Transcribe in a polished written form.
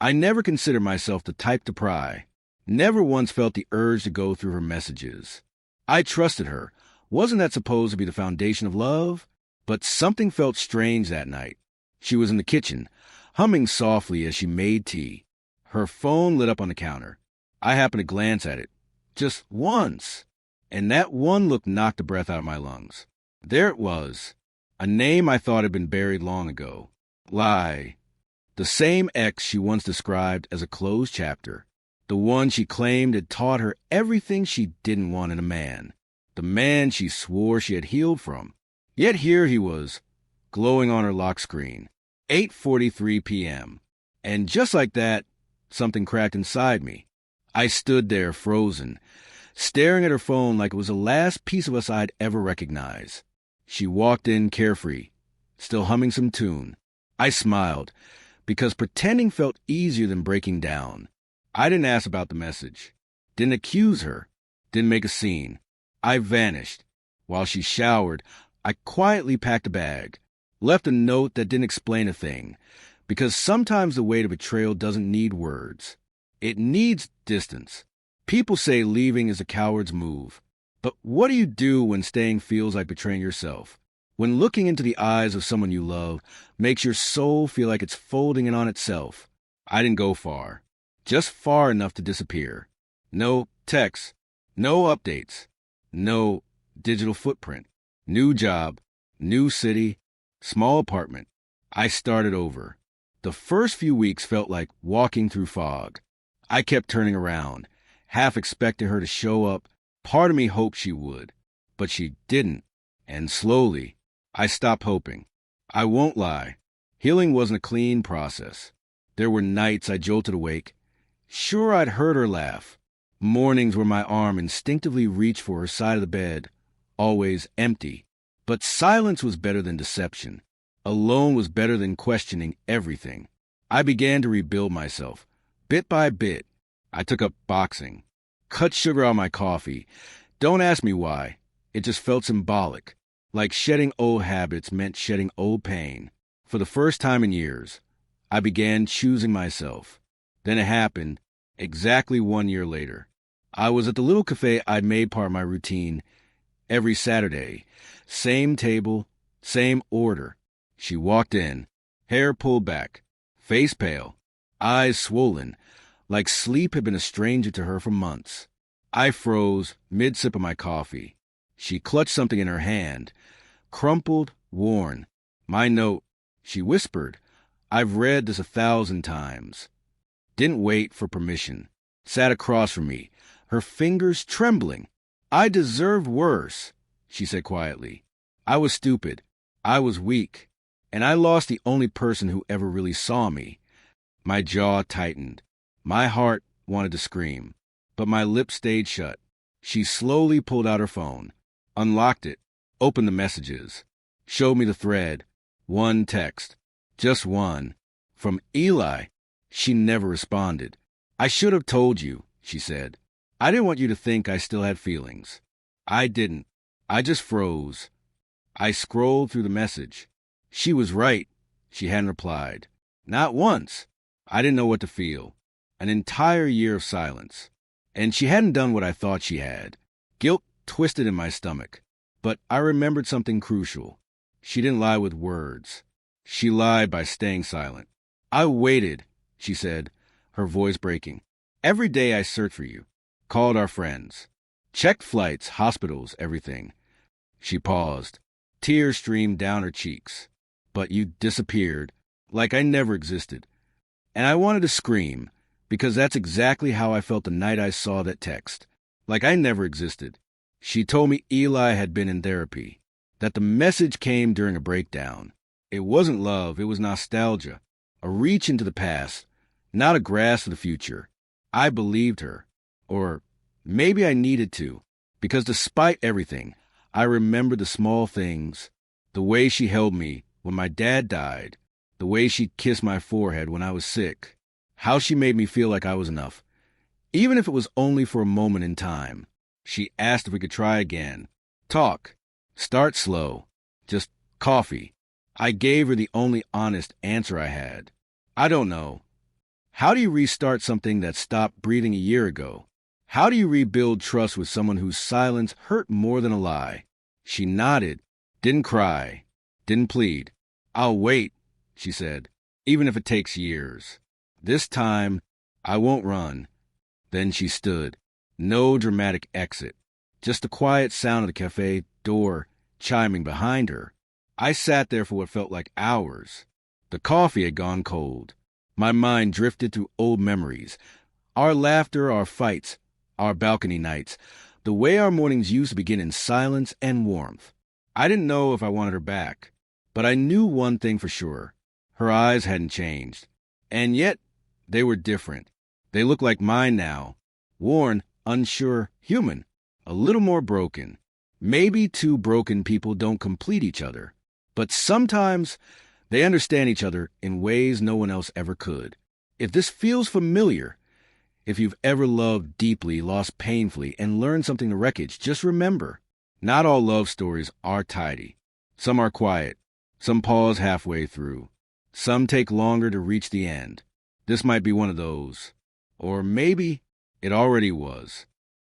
I never considered myself the type to pry. Never once felt the urge to go through her messages. I trusted her. Wasn't that supposed to be the foundation of love? But something felt strange that night. She was in the kitchen, humming softly as she made tea. Her phone lit up on the counter. I happened to glance at it. Just once. And that one look knocked the breath out of my lungs. There it was. A name I thought had been buried long ago. Lie. The same ex she once described as a closed chapter. The one she claimed had taught her everything she didn't want in a man. The man she swore she had healed from. Yet here he was, glowing on her lock screen. 8:43 p.m. And just like that, something cracked inside me. I stood there frozen, staring at her phone like it was the last piece of us I'd ever recognize. She walked in carefree, still humming some tune. I smiled, because pretending felt easier than breaking down. I didn't ask about the message, didn't accuse her, didn't make a scene. I vanished. While she showered, I quietly packed a bag, left a note that didn't explain a thing, because sometimes the weight of betrayal doesn't need words. It needs distance. People say leaving is a coward's move. But what do you do when staying feels like betraying yourself? When looking into the eyes of someone you love makes your soul feel like it's folding in on itself? I didn't go far. Just far enough to disappear. No texts. No updates. No digital footprint. New job. New city. Small apartment. I started over. The first few weeks felt like walking through fog. I kept turning around, half expecting her to show up. Part of me hoped she would, but she didn't. And slowly, I stopped hoping. I won't lie. Healing wasn't a clean process. There were nights I jolted awake. Sure, I'd heard her laugh. Mornings where my arm instinctively reached for her side of the bed, always empty. But silence was better than deception. Alone was better than questioning everything. I began to rebuild myself. Bit by bit, I took up boxing. Cut sugar out of my coffee. Don't ask me why. It just felt symbolic. Like shedding old habits meant shedding old pain. For the first time in years, I began choosing myself. Then it happened, exactly 1 year later. I was at the little cafe I'd made part of my routine every Saturday. Same table, same order. She walked in, hair pulled back, face pale, eyes swollen, like sleep had been a stranger to her for months. I froze, mid-sip of my coffee. She clutched something in her hand, crumpled, worn. My note, she whispered. I've read this 1,000 times. Didn't wait for permission. Sat across from me, her fingers trembling. I deserved worse, she said quietly. I was stupid. I was weak. And I lost the only person who ever really saw me. My jaw tightened. My heart wanted to scream, but my lips stayed shut. She slowly pulled out her phone, unlocked it, opened the messages, showed me the thread. One text. Just one. From Eli. She never responded. I should have told you, she said. I didn't want you to think I still had feelings. I didn't. I just froze. I scrolled through the message. She was right. She hadn't replied. Not once. I didn't know what to feel. An entire year of silence. And she hadn't done what I thought she had. Guilt twisted in my stomach. But I remembered something crucial. She didn't lie with words. She lied by staying silent. I waited, she said, her voice breaking. Every day I searched for you. Called our friends. Checked flights, hospitals, everything. She paused. Tears streamed down her cheeks. But you disappeared, like I never existed. And I wanted to scream, because that's exactly how I felt the night I saw that text. Like I never existed. She told me Eli had been in therapy, that the message came during a breakdown. It wasn't love, it was nostalgia, a reach into the past, not a grasp of the future. I believed her. Or maybe I needed to, because despite everything, I remembered the small things, the way she held me when my dad died, the way she kissed my forehead when I was sick, how she made me feel like I was enough, even if it was only for a moment in time. She asked if we could try again. Talk. Start slow. Just coffee. I gave her the only honest answer I had. I don't know. How do you restart something that stopped breathing a year ago? How do you rebuild trust with someone whose silence hurt more than a lie? She nodded, didn't cry, didn't plead. I'll wait, she said, even if it takes years. This time, I won't run. Then she stood. No dramatic exit. Just the quiet sound of the cafe door chiming behind her. I sat there for what felt like hours. The coffee had gone cold. My mind drifted through old memories. Our laughter, our fights, our balcony nights. The way our mornings used to begin in silence and warmth. I didn't know if I wanted her back, but I knew one thing for sure. Her eyes hadn't changed. And yet, they were different. They looked like mine now. Worn, unsure, human. A little more broken. Maybe two broken people don't complete each other. But sometimes they understand each other in ways no one else ever could. If this feels familiar, if you've ever loved deeply, lost painfully, and learned something to wreckage, just remember, not all love stories are tidy. Some are quiet. Some pause halfway through. Some take longer to reach the end. This might be one of those. Or maybe it already was.